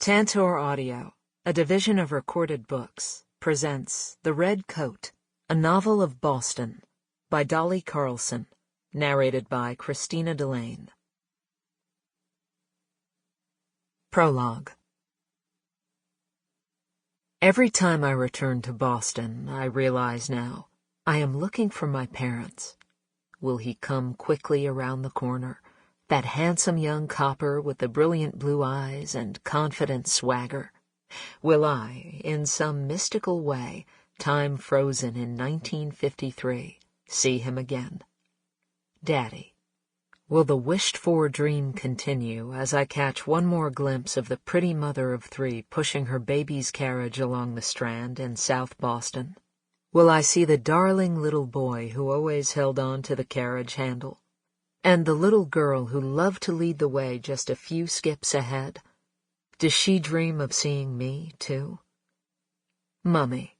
Tantor Audio, a division of Recorded Books, presents The Red Coat, a novel of Boston, by Dolley Carlson, narrated by Christina Delaine. Prologue. Every time I return to Boston, I realize now, I am looking for my parents. Will he come quickly around the corner? That handsome young copper with the brilliant blue eyes and confident swagger? Will I, in some mystical way, time frozen in 1953, see him again? Daddy. Will the wished-for dream continue as I catch one more glimpse of the pretty mother of three pushing her baby's carriage along the Strand in South Boston? Will I see the darling little boy who always held on to the carriage handle? And the little girl who loved to lead the way just a few skips ahead? Does she dream of seeing me, too? Mummy.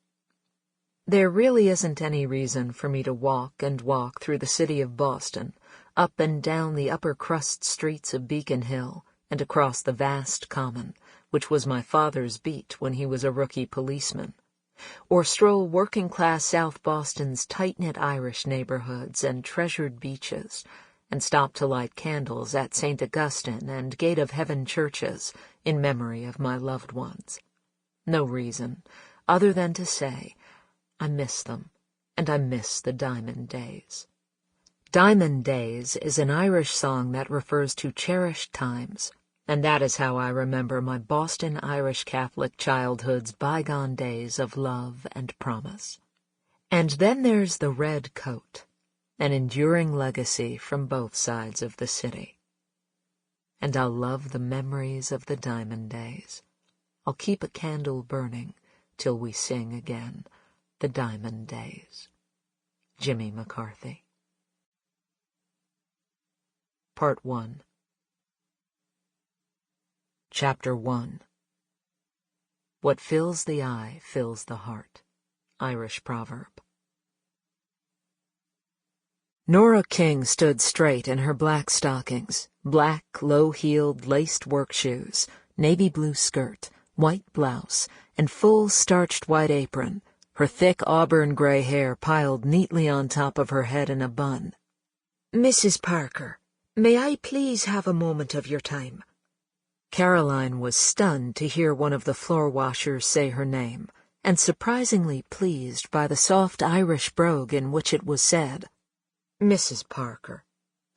There really isn't any reason for me to walk and walk through the city of Boston, up and down the upper-crust streets of Beacon Hill, and across the vast common, which was my father's beat when he was a rookie policeman, or stroll working-class South Boston's tight-knit Irish neighborhoods and treasured beaches, and stop to light candles at St. Augustine and Gate of Heaven churches in memory of my loved ones. No reason, other than to say, I miss them, and I miss the Diamond Days. Diamond Days is an Irish song that refers to cherished times, and that is how I remember my Boston Irish Catholic childhood's bygone days of love and promise. And then there's the red coat, an enduring legacy from both sides of the city. And I'll love the memories of the Diamond Days. I'll keep a candle burning till we sing again the Diamond Days. Jimmy McCarthy. Part 1. Chapter 1. What fills the eye fills the heart. Irish proverb. Nora King stood straight in her black stockings, black, low-heeled, laced work shoes, navy blue skirt, white blouse, and full starched white apron, her thick auburn gray hair piled neatly on top of her head in a bun. "Mrs. Parker, may I please have a moment of your time?" Caroline was stunned to hear one of the floor washers say her name, and surprisingly pleased by the soft Irish brogue in which it was said. "Mrs. Parker,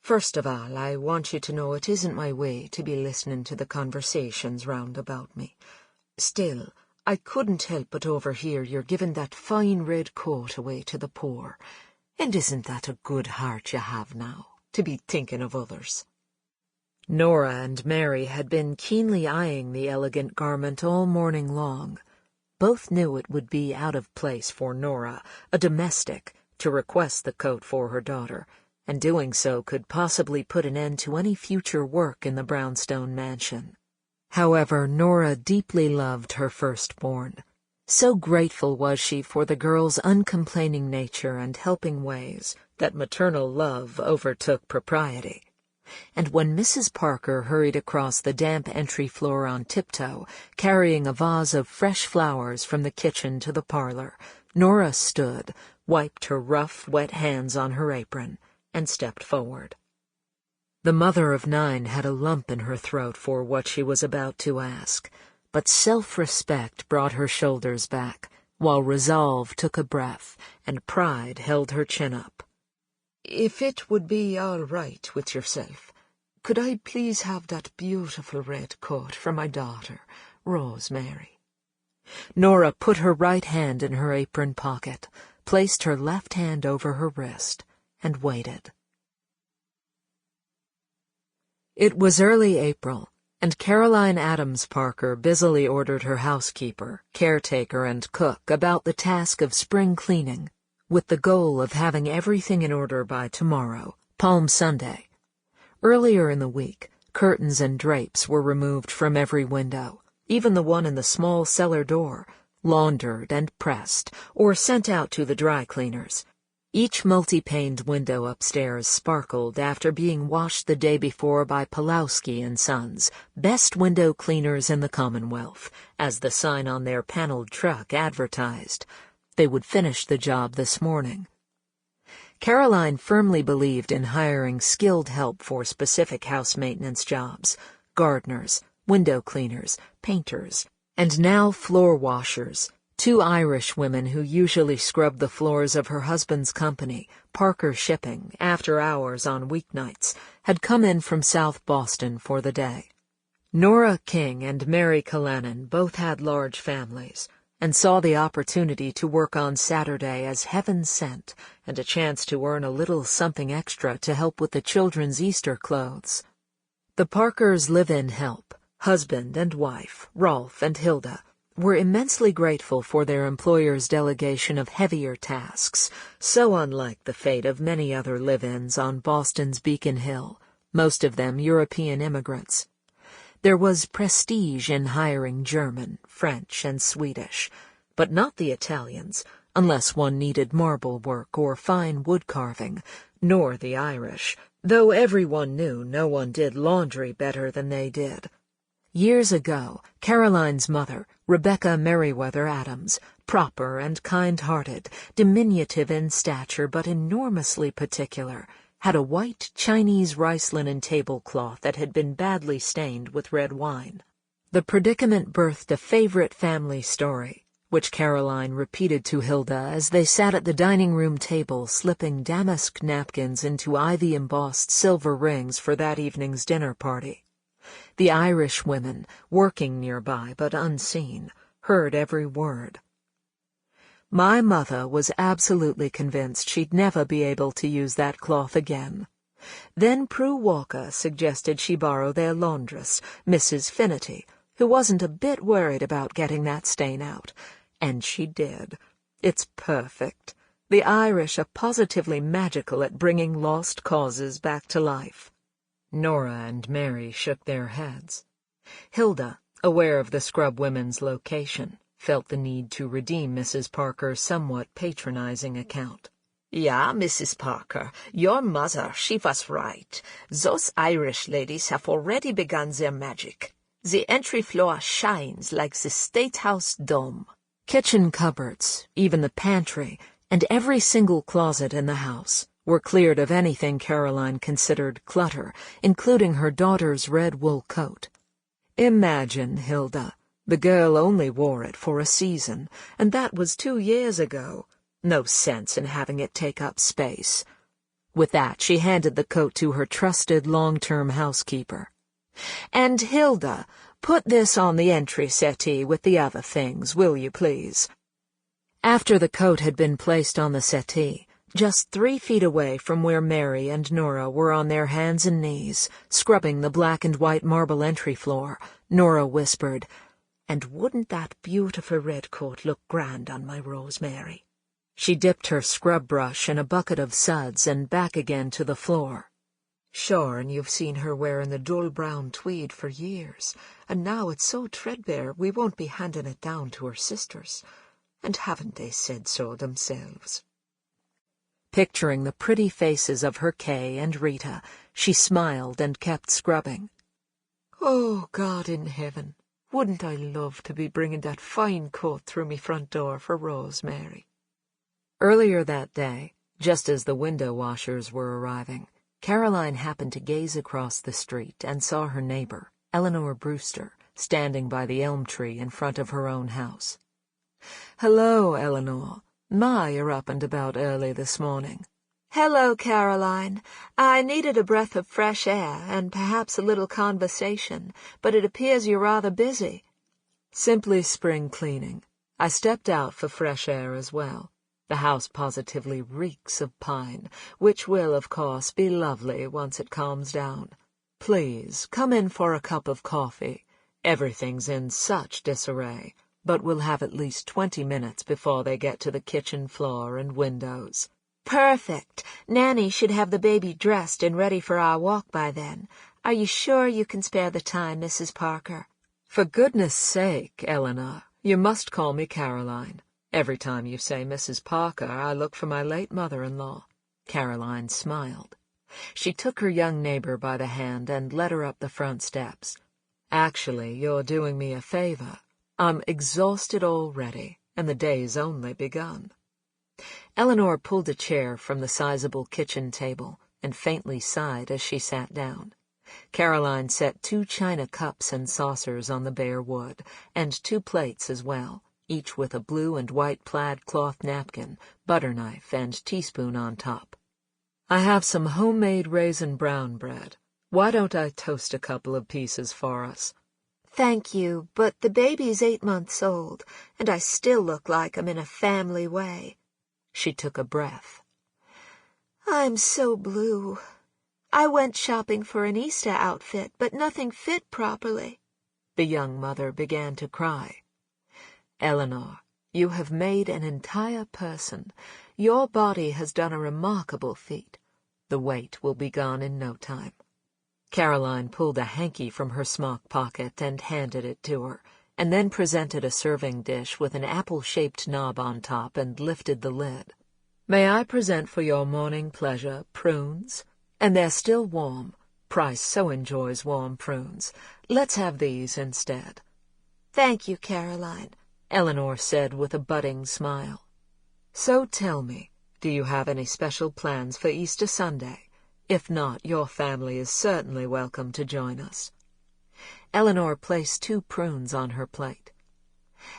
first of all, I want you to know it isn't my way to be listening to the conversations round about me. Still, I couldn't help but overhear you're giving that fine red coat away to the poor, and isn't that a good heart you have now, to be thinking of others?" Nora and Mary had been keenly eyeing the elegant garment all morning long. Both knew it would be out of place for Nora, a domestic, to request the coat for her daughter, and doing so could possibly put an end to any future work in the brownstone mansion. However, Nora deeply loved her firstborn. So grateful was she for the girl's uncomplaining nature and helping ways that maternal love overtook propriety. And when Mrs. Parker hurried across the damp entry floor on tiptoe, carrying a vase of fresh flowers from the kitchen to the parlor, Nora stood, wiped her rough, wet hands on her apron, and stepped forward. The mother of 9 had a lump in her throat for what she was about to ask, but self-respect brought her shoulders back, while resolve took a breath, and pride held her chin up. "If it would be all right with yourself, could I please have that beautiful red coat for my daughter, Rosemary?" Nora put her right hand in her apron pocket, placed her left hand over her wrist, and waited. It was early April, and Caroline Adams Parker busily ordered her housekeeper, caretaker, and cook about the task of spring cleaning, with the goal of having everything in order by tomorrow, Palm Sunday. Earlier in the week, curtains and drapes were removed from every window, even the one in the small cellar door, laundered and pressed, or sent out to the dry cleaners. Each multi-paned window upstairs sparkled after being washed the day before by Pulowski and Sons, best window cleaners in the Commonwealth, as the sign on their paneled truck advertised. They would finish the job this morning. Caroline firmly believed in hiring skilled help for specific house maintenance jobs: gardeners, window cleaners, painters, and now floor washers. Two Irish women who usually scrubbed the floors of her husband's company, Parker Shipping, after hours on weeknights, had come in from South Boston for the day. Nora King and Mary Callanan both had large families, and saw the opportunity to work on Saturday as heaven sent and a chance to earn a little something extra to help with the children's Easter clothes. The Parkers' live-in help, husband and wife, Rolf and Hilda, were immensely grateful for their employer's delegation of heavier tasks, so unlike the fate of many other live-ins on Boston's Beacon Hill, most of them European immigrants. There was prestige in hiring German, French, and Swedish, but not the Italians, unless one needed marble work or fine wood carving, nor the Irish, though everyone knew no one did laundry better than they did. Years ago, Caroline's mother, Rebecca Merriweather Adams, proper and kind-hearted, diminutive in stature but enormously particular, had a white Chinese rice linen tablecloth that had been badly stained with red wine. The predicament birthed a favorite family story, which Caroline repeated to Hilda as they sat at the dining-room table slipping damask napkins into ivy-embossed silver rings for that evening's dinner party. The Irish women, working nearby but unseen, heard every word. My mother was absolutely convinced she'd never be able to use that cloth again. Then Prue Walker suggested she borrow their laundress, Mrs. Finity, who wasn't a bit worried about getting that stain out. And she did. It's perfect. The Irish are positively magical at bringing lost causes back to life. Nora and Mary shook their heads. Hilda, aware of the scrub women's location, felt the need to redeem Mrs. Parker's somewhat patronizing account. "Yeah, Mrs. Parker, your mother, she was right. Those Irish ladies have already begun their magic. The entry floor shines like the State House dome." Kitchen cupboards, even the pantry, and every single closet in the house were cleared of anything Caroline considered clutter, including her daughter's red wool coat. Imagine, Hilda. The girl only wore it for a season, and that was 2 years ago. No sense in having it take up space. With that, she handed the coat to her trusted long-term housekeeper. "And, Hilda, put this on the entry settee with the other things, will you, please?" After the coat had been placed on the settee, just 3 feet away from where Mary and Nora were on their hands and knees, scrubbing the black and white marble entry floor, Nora whispered, "And wouldn't that beautiful red coat look grand on my Rosemary?" She dipped her scrub brush in a bucket of suds and back again to the floor. "Sure, and you've seen her wearing the dull brown tweed for years, and now it's so threadbare we won't be handing it down to her sisters. And haven't they said so themselves?" Picturing the pretty faces of her Kay and Rita, she smiled and kept scrubbing. "Oh, God in heaven, wouldn't I love to be bringing that fine coat through me front door for Rosemary." Earlier that day, just as the window washers were arriving, Caroline happened to gaze across the street and saw her neighbor, Eleanor Brewster, standing by the elm tree in front of her own house. "Hello, Eleanor. My, you're up and about early this morning." "Hello, Caroline. I needed a breath of fresh air and perhaps a little conversation, but it appears you're rather busy." "Simply spring cleaning. I stepped out for fresh air as well. The house positively reeks of pine, which will, of course, be lovely once it calms down. Please, come in for a cup of coffee. Everything's in such disarray, but we'll have at least 20 minutes before they get to the kitchen floor and windows." "Perfect. Nanny should have the baby dressed and ready for our walk by then. Are you sure you can spare the time, Mrs. Parker?" "For goodness sake, Eleanor, you must call me Caroline. Every time you say Mrs. Parker, I look for my late mother-in-law. Caroline smiled. She took her young neighbor by the hand and led her up the front steps. Actually, you're doing me a favor. I'm exhausted already, and the day's only begun. Eleanor pulled a chair from the sizable kitchen table and faintly sighed as she sat down. Caroline set 2 china cups and saucers on the bare wood, and 2 plates as well, each with a blue and white plaid cloth napkin, butter knife, and teaspoon on top. I have some homemade raisin brown bread. Why don't I toast a couple of pieces for us? Thank you, but the baby's 8 months old, and I still look like I'm in a family way. She took a breath. I'm so blue. I went shopping for an Easter outfit, but nothing fit properly. The young mother began to cry. Eleanor, you have made an entire person. Your body has done a remarkable feat. The weight will be gone in no time. Caroline pulled a hanky from her smock pocket and handed it to her, and then presented a serving dish with an apple-shaped knob on top and lifted the lid. May I present for your morning pleasure prunes? And they're still warm. Price so enjoys warm prunes. Let's have these instead. Thank you, Caroline, Eleanor said with a budding smile. So tell me, do you have any special plans for Easter Sunday? If not, your family is certainly welcome to join us. Eleanor placed 2 prunes on her plate.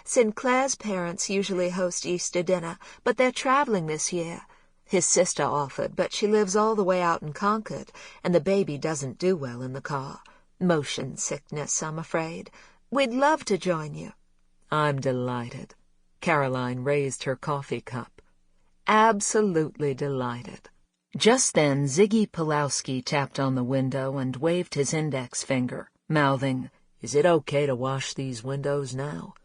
Sinclair's parents usually host Easter dinner, but they're traveling this year. His sister offered, but she lives all the way out in Concord, and the baby doesn't do well in the car. Motion sickness, I'm afraid. We'd love to join you. I'm delighted. Caroline raised her coffee cup. Absolutely delighted. Just then Ziggy Pulowski tapped on the window and waved his index finger, mouthing, "Is it okay to wash these windows now?"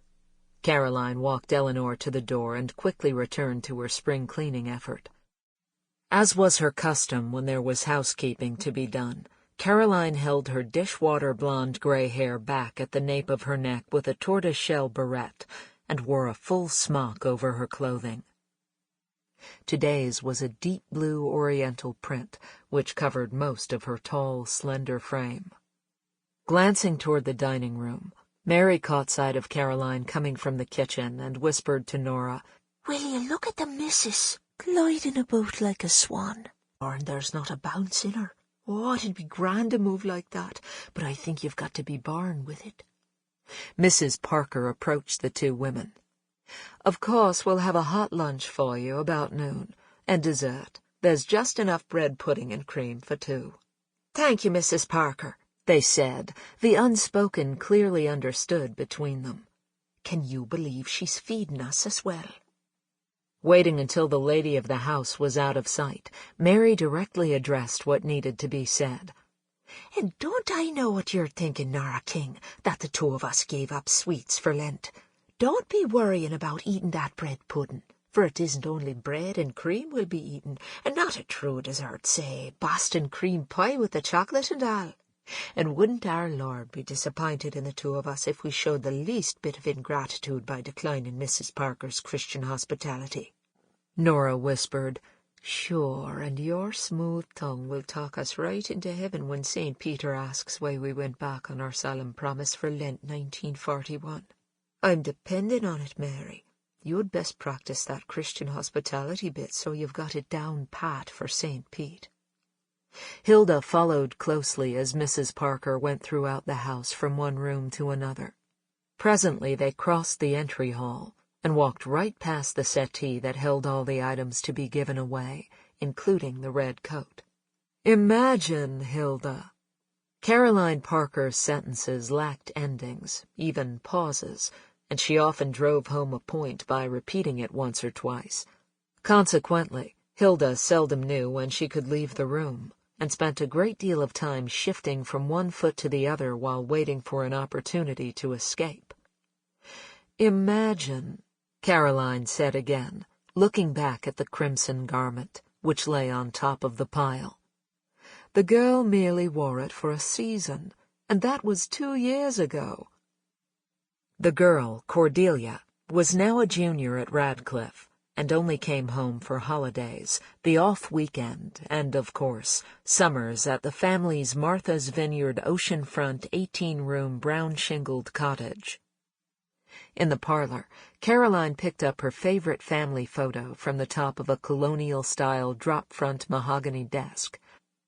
Caroline walked Eleanor to the door and quickly returned to her spring cleaning effort. As was her custom when there was housekeeping to be done, Caroline held her dishwater blonde gray hair back at the nape of her neck with a tortoise-shell barrette and wore a full smock over her clothing. Today's was a deep blue oriental print, which covered most of her tall, slender frame. Glancing toward the dining room, Mary caught sight of Caroline coming from the kitchen and whispered to Nora, Will you look at the missus, gliding about like a swan? And there's not a bounce in her. Oh, it'd be grand to move like that, but I think you've got to be born with it. Mrs. Parker approached the 2 women. Of course, we'll have a hot lunch for you about noon, and dessert. There's just enough bread pudding and cream for 2. Thank you, Mrs. Parker, they said, the unspoken clearly understood between them. Can you believe she's feeding us as well? Waiting until the lady of the house was out of sight, Mary directly addressed what needed to be said. And don't I know what you're thinking, Nora King, that the 2 of us gave up sweets for Lent? Don't be worrying about eating that bread pudding, for it isn't only bread and cream we'll be eating, and not a true dessert, say, Boston cream pie with the chocolate and all. And wouldn't our Lord be disappointed in the 2 of us if we showed the least bit of ingratitude by declining Mrs. Parker's Christian hospitality? Nora whispered, Sure, and your smooth tongue will talk us right into heaven when St. Peter asks why we went back on our solemn promise for Lent 1941. I'm depending on it, Mary. You'd best practice that Christian hospitality bit so you've got it down pat for St. Pete. Hilda followed closely as Mrs. Parker went throughout the house from one room to another. Presently they crossed the entry hall and walked right past the settee that held all the items to be given away, including the red coat. Imagine, Hilda. Caroline Parker's sentences lacked endings, even pauses, and she often drove home a point by repeating it once or twice. Consequently, Hilda seldom knew when she could leave the room, and spent a great deal of time shifting from one foot to the other while waiting for an opportunity to escape. Imagine, Caroline said again, looking back at the crimson garment, which lay on top of the pile. The girl merely wore it for a season, and that was 2 years ago. The girl, Cordelia, was now a junior at Radcliffe, and only came home for holidays, the off weekend, and, of course, summers at the family's Martha's Vineyard oceanfront 18-room brown-shingled cottage. In the parlor, Caroline picked up her favorite family photo from the top of a colonial-style drop-front mahogany desk.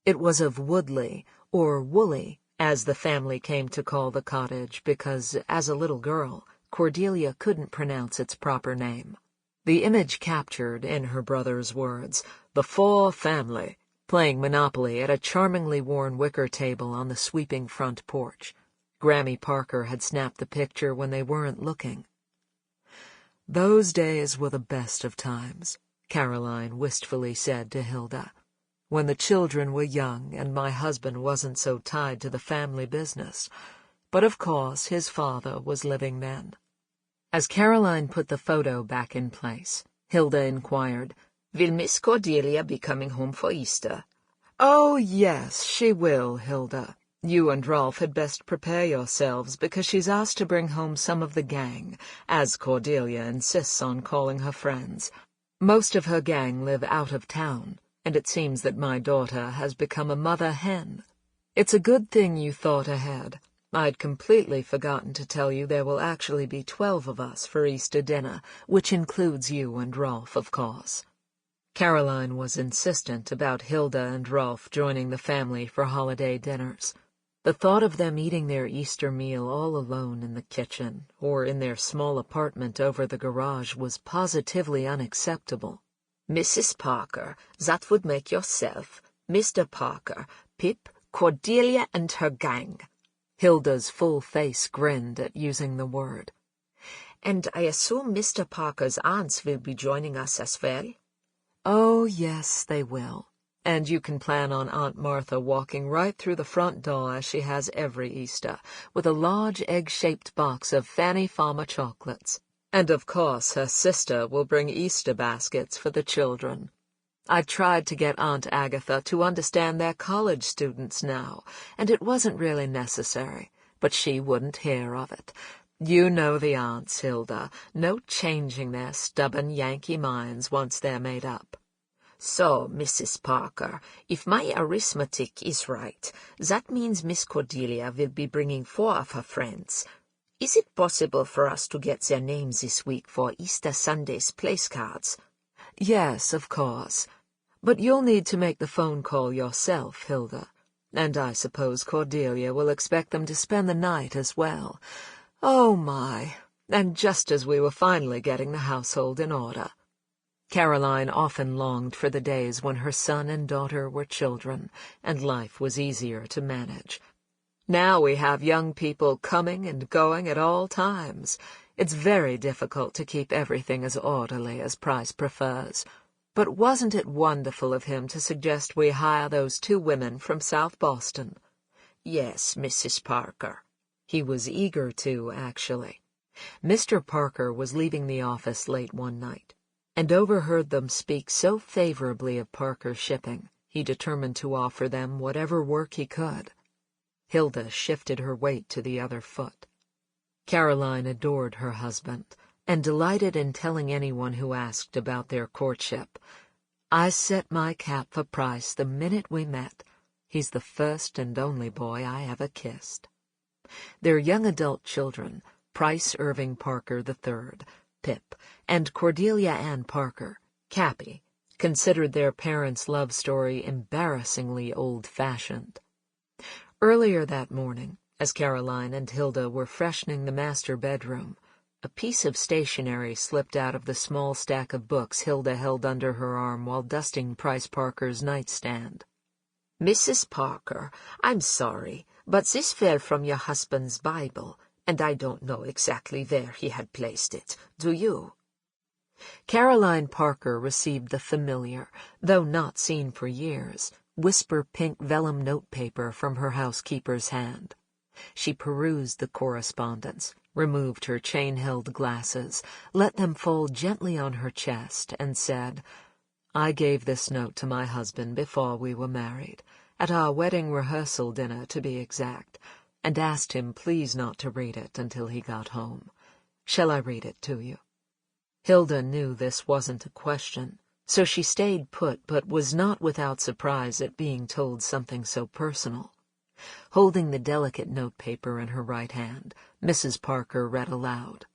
It was of Woodley, or Woolly, as the family came to call the cottage because, as a little girl, Cordelia couldn't pronounce its proper name. The image captured, in her brother's words, the Four family, playing Monopoly at a charmingly worn wicker table on the sweeping front porch. Grammy Parker had snapped the picture when they weren't looking. "Those days were the best of times," Caroline wistfully said to Hilda, "when the children were young and my husband wasn't so tied to the family business. But of course his father was living then." As Caroline put the photo back in place, Hilda inquired, "Will Miss Cordelia be coming home for Easter?" "Oh, yes, she will, Hilda. You and Rolf had best prepare yourselves, because she's asked to bring home some of the gang, as Cordelia insists on calling her friends. Most of her gang live out of town, and it seems that my daughter has become a mother hen. It's a good thing you thought ahead. I'd completely forgotten to tell you there will actually be 12 of us for Easter dinner, which includes you and Rolf, of course." Caroline was insistent about Hilda and Rolf joining the family for holiday dinners. The thought of them eating their Easter meal all alone in the kitchen, or in their small apartment over the garage, was positively unacceptable. "Mrs. Parker, that would make yourself, Mr. Parker, Pip, Cordelia and her gang." Hilda's full face grinned at using the word. "And I assume Mr. Parker's aunts will be joining us as well?" "Oh, yes, they will. And you can plan on Aunt Martha walking right through the front door as she has every Easter, with a large egg-shaped box of Fanny Farmer chocolates. And of course her sister will bring Easter baskets for the children. I tried to get Aunt Agatha to understand they're college students now, and it wasn't really necessary, but she wouldn't hear of it. You know the aunts, Hilda. No changing their stubborn Yankee minds once they're made up." "So, Mrs. Parker, if my arithmetic is right, that means Miss Cordelia will be bringing 4 of her friends. Is it possible for us to get their names this week for Easter Sunday's place cards?" "Yes, of course. But you'll need to make the phone call yourself, Hilda. And I suppose Cordelia will expect them to spend the night as well. Oh, my! And just as we were finally getting the household in order." Caroline often longed for the days when her son and daughter were children, and life was easier to manage. Now we have young people coming and going at all times. It's very difficult to keep everything as orderly as Price prefers. But wasn't it wonderful of him to suggest we hire those 2 women from South Boston? "Yes, Mrs. Parker." He was eager to, actually. Mr. Parker was leaving the office late one night, and overheard them speak so favorably of Parker Shipping, he determined to offer them whatever work he could. Hilda shifted her weight to the other foot. Caroline adored her husband, and delighted in telling anyone who asked about their courtship. "I set my cap for Price the minute we met. He's the first and only boy I ever kissed." Their young adult children, Price Irving Parker III, Pip, and Cordelia Ann Parker, Cappy, considered their parents' love story embarrassingly old-fashioned. Earlier that morning, as Caroline and Hilda were freshening the master bedroom, a piece of stationery slipped out of the small stack of books Hilda held under her arm while dusting Price Parker's nightstand. "Mrs. Parker, I'm sorry, but this fell from your husband's Bible, and I don't know exactly where he had placed it. Do you?" Caroline Parker received the familiar, though not seen for years, whisper-pink vellum notepaper from her housekeeper's hand. She perused the correspondence, removed her chain-held glasses, let them fall gently on her chest, and said, "I gave this note to my husband before we were married, at our wedding rehearsal dinner to be exact, and asked him please not to read it until he got home. Shall I read it to you?" Hilda knew this wasn't a question, so she stayed put but was not without surprise at being told something so personal. Holding the delicate notepaper in her right hand, Mrs. Parker read aloud.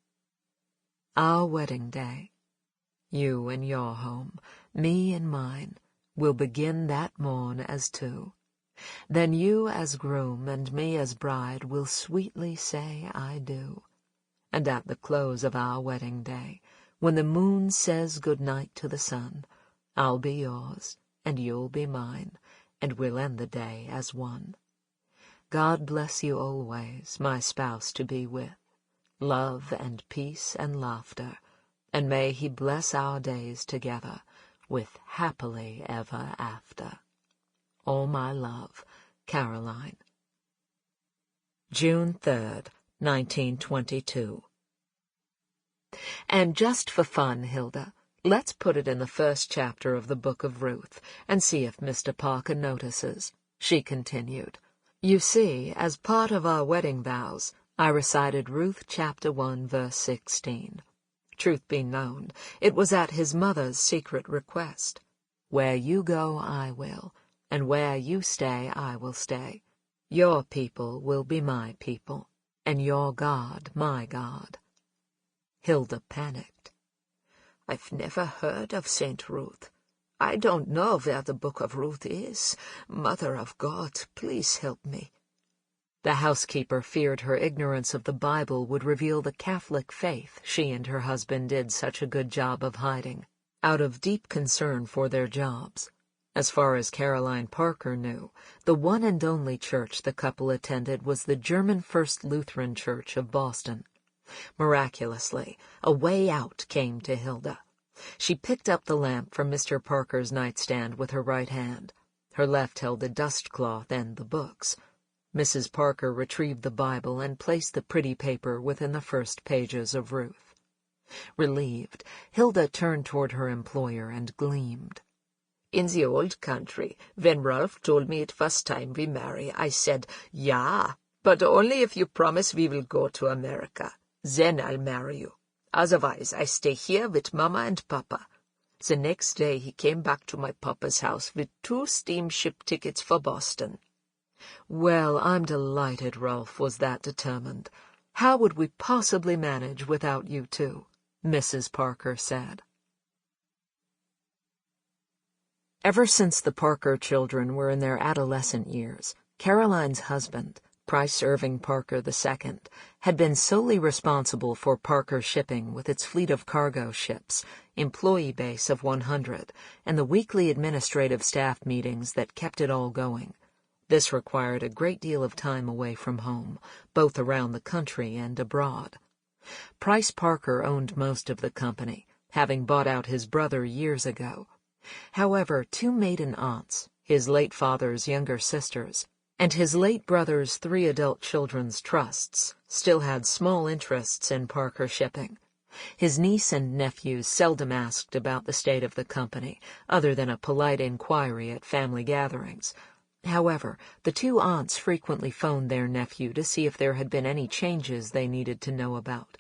Our wedding day. You in your home, me in mine, will begin that morn as two. Then you as groom and me as bride will sweetly say I do. And at the close of our wedding day, when the moon says good night to the sun, I'll be yours and you'll be mine, and we'll end the day as one. God bless you always, my spouse to be with, love and peace and laughter, and may he bless our days together with happily ever after. All my love, Caroline. June 3rd, 1922. And just for fun, Hilda, let's put it in the first chapter of the Book of Ruth and see if Mr. Parker notices, she continued. You see, as part of our wedding vows, I recited Ruth chapter 1, verse 16. Truth be known, it was at his mother's secret request. Where you go, I will, and where you stay, I will stay. Your people will be my people, and your God my God. Hilda panicked. I've never heard of St. Ruth. I don't know where the Book of Ruth is. Mother of God, please help me. The housekeeper feared her ignorance of the Bible would reveal the Catholic faith she and her husband did such a good job of hiding, out of deep concern for their jobs. As far as Caroline Parker knew, the one and only church the couple attended was the German First Lutheran Church of Boston. Miraculously, a way out came to Hilda. She picked up the lamp from Mr. Parker's nightstand with her right hand. Her left held a dustcloth and the books. Mrs. Parker retrieved the Bible and placed the pretty paper within the first pages of Ruth. Relieved, Hilda turned toward her employer and gleamed. In the old country, when Rolf told me it was time we marry, I said, yeah, but only if you promise we will go to America. Then I'll marry you. Otherwise, I stay here with Mama and Papa. The next day he came back to my papa's house with 2 steamship tickets for Boston. Well, I'm delighted Rolf was that determined. How would we possibly manage without you two? Mrs. Parker said. Ever since the Parker children were in their adolescent years, Caroline's husband, Price Irving Parker II, had been solely responsible for Parker Shipping with its fleet of cargo ships, employee base of 100, and the weekly administrative staff meetings that kept it all going. This required a great deal of time away from home, both around the country and abroad. Price Parker owned most of the company, having bought out his brother years ago. However, 2 maiden aunts, his late father's younger sisters, and his late brother's 3 adult children's trusts still had small interests in Parker Shipping. His niece and nephews seldom asked about the state of the company, other than a polite inquiry at family gatherings. However, the 2 aunts frequently phoned their nephew to see if there had been any changes they needed to know about.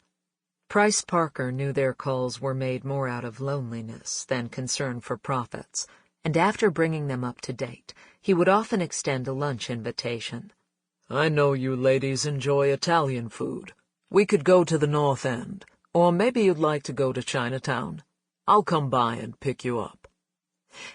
Price Parker knew their calls were made more out of loneliness than concern for profits, and after bringing them up to date, he would often extend a lunch invitation. I know you ladies enjoy Italian food. We could go to the North End, or maybe you'd like to go to Chinatown. I'll come by and pick you up.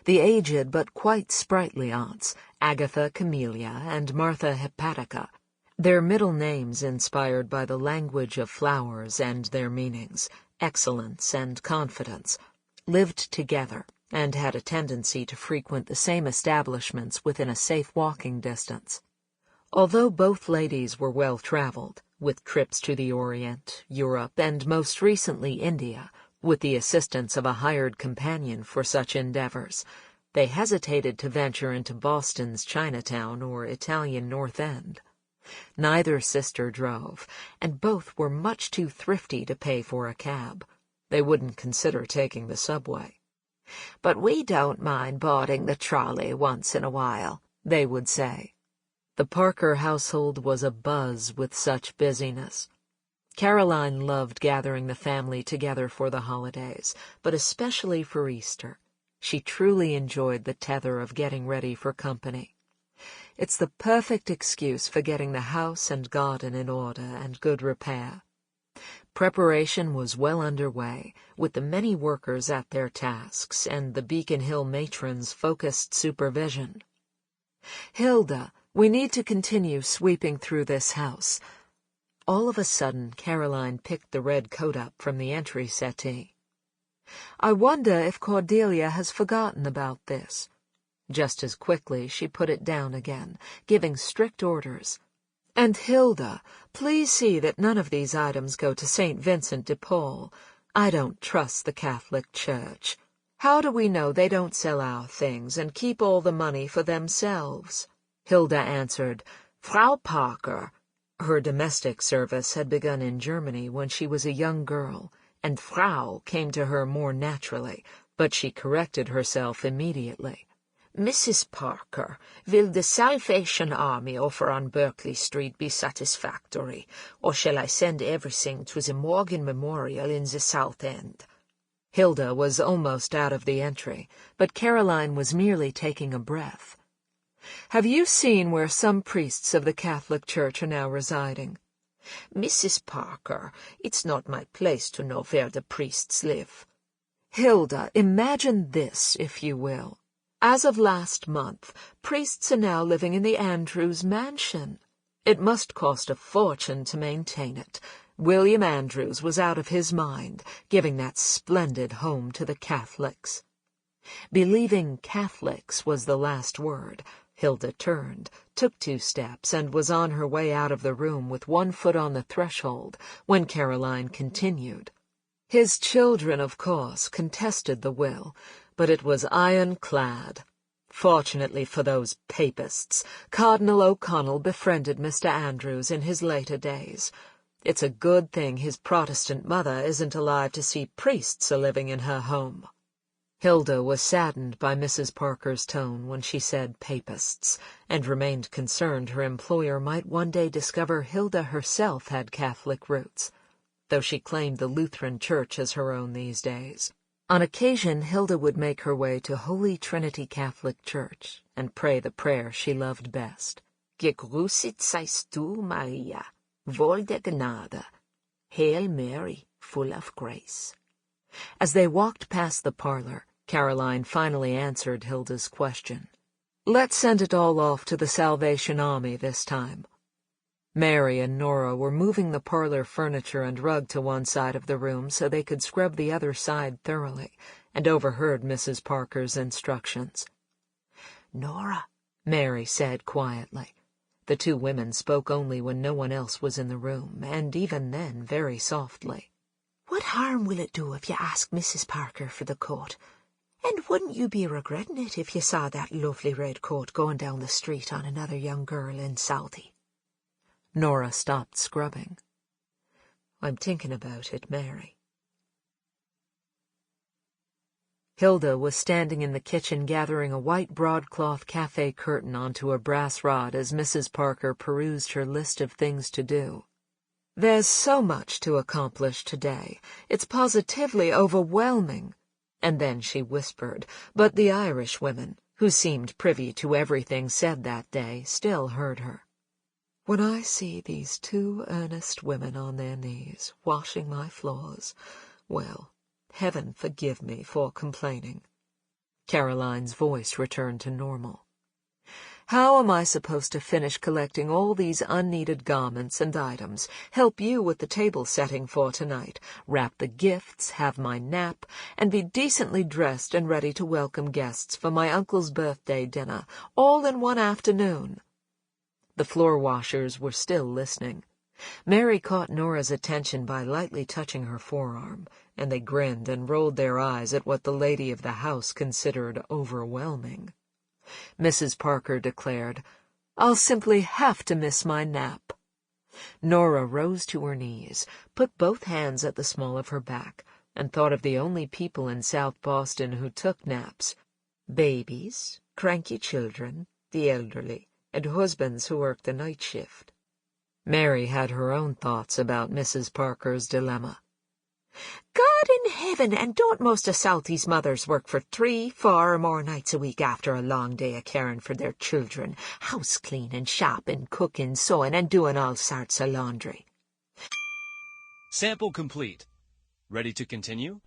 The aged but quite sprightly aunts, Agatha Camellia and Martha Hepatica, their middle names inspired by the language of flowers and their meanings, excellence and confidence, lived together and had a tendency to frequent the same establishments within a safe walking distance. Although both ladies were well-traveled, with trips to the Orient, Europe, and most recently India, with the assistance of a hired companion for such endeavors, they hesitated to venture into Boston's Chinatown or Italian North End. Neither sister drove, and both were much too thrifty to pay for a cab. They wouldn't consider taking the subway. But we don't mind boarding the trolley once in a while, they would say. The Parker household was abuzz with such busyness. Caroline loved gathering the family together for the holidays, but especially for Easter. She truly enjoyed the tether of getting ready for company. It's the perfect excuse for getting the house and garden in order and good repair. Preparation was well underway, with the many workers at their tasks and the Beacon Hill matron's focused supervision. "Hilda, we need to continue sweeping through this house." All of a sudden, Caroline picked the red coat up from the entry settee. "I wonder if Cordelia has forgotten about this." Just as quickly, she put it down again, giving strict orders. "And Hilda, please see that none of these items go to St. Vincent de Paul. I don't trust the Catholic Church. How do we know they don't sell our things and keep all the money for themselves?" Hilda answered, "Frau Parker." Her domestic service had begun in Germany when she was a young girl, and Frau came to her more naturally, but she corrected herself immediately. "Mrs. Parker, will the Salvation Army over on Berkeley Street be satisfactory, or shall I send everything to the Morgan Memorial in the South End?" Hilda was almost out of the entry, but Caroline was merely taking a breath. "Have you seen where some priests of the Catholic Church are now residing?" "Mrs. Parker, it's not my place to know where the priests live." "Hilda, imagine this, if you will. As of last month, priests are now living in the Andrews mansion. It must cost a fortune to maintain it. William Andrews was out of his mind, giving that splendid home to the Catholics." Believing Catholics was the last word, Hilda turned, took 2 steps, and was on her way out of the room with 1 foot on the threshold, when Caroline continued. "His children, of course, contested the will, but it was ironclad. Fortunately for those papists, Cardinal O'Connell befriended Mr. Andrews in his later days. It's a good thing his Protestant mother isn't alive to see priests living in her home." Hilda was saddened by Mrs. Parker's tone when she said papists, and remained concerned her employer might one day discover Hilda herself had Catholic roots, though she claimed the Lutheran Church as her own these days. On occasion, Hilda would make her way to Holy Trinity Catholic Church and pray the prayer she loved best. "Gegrüßet seist du, Maria, voll der Gnade. Hail Mary, full of grace." As they walked past the parlor, Caroline finally answered Hilda's question. "Let's send it all off to the Salvation Army this time." Mary and Nora were moving the parlor furniture and rug to one side of the room so they could scrub the other side thoroughly, and overheard Mrs. Parker's instructions. "Nora," Mary said quietly. The 2 women spoke only when no one else was in the room, and even then very softly. "what harm will it do if you ask Mrs. Parker for the coat? And wouldn't you be regretting it if you saw that lovely red coat going down the street on another young girl in Southie?" Nora stopped scrubbing. "I'm thinking about it, Mary." Hilda was standing in the kitchen gathering a white broadcloth cafe curtain onto a brass rod as Mrs. Parker perused her list of things to do. "There's so much to accomplish today. It's positively overwhelming." And then she whispered, but the Irish women, who seemed privy to everything said that day, still heard her. "When I see these 2 earnest women on their knees, washing my floors, well, heaven forgive me for complaining." Caroline's voice returned to normal. "How am I supposed to finish collecting all these unneeded garments and items, help you with the table setting for tonight, wrap the gifts, have my nap, and be decently dressed and ready to welcome guests for my uncle's birthday dinner, all in one afternoon?" The floor washers were still listening. Mary caught Nora's attention by lightly touching her forearm, and they grinned and rolled their eyes at what the lady of the house considered overwhelming. Mrs. Parker declared, "I'll simply have to miss my nap." Nora rose to her knees, put both hands at the small of her back, and thought of the only people in South Boston who took naps: babies, cranky children, the elderly, and husbands who worked the night shift. Mary had her own thoughts about Mrs. Parker's dilemma. God in heaven, and don't most of Southie's mothers work for 3, 4 or more nights a week after a long day of caring for their children, house cleaning, shopping, cooking, sewing, and doing all sorts of laundry? Sample complete. Ready to continue?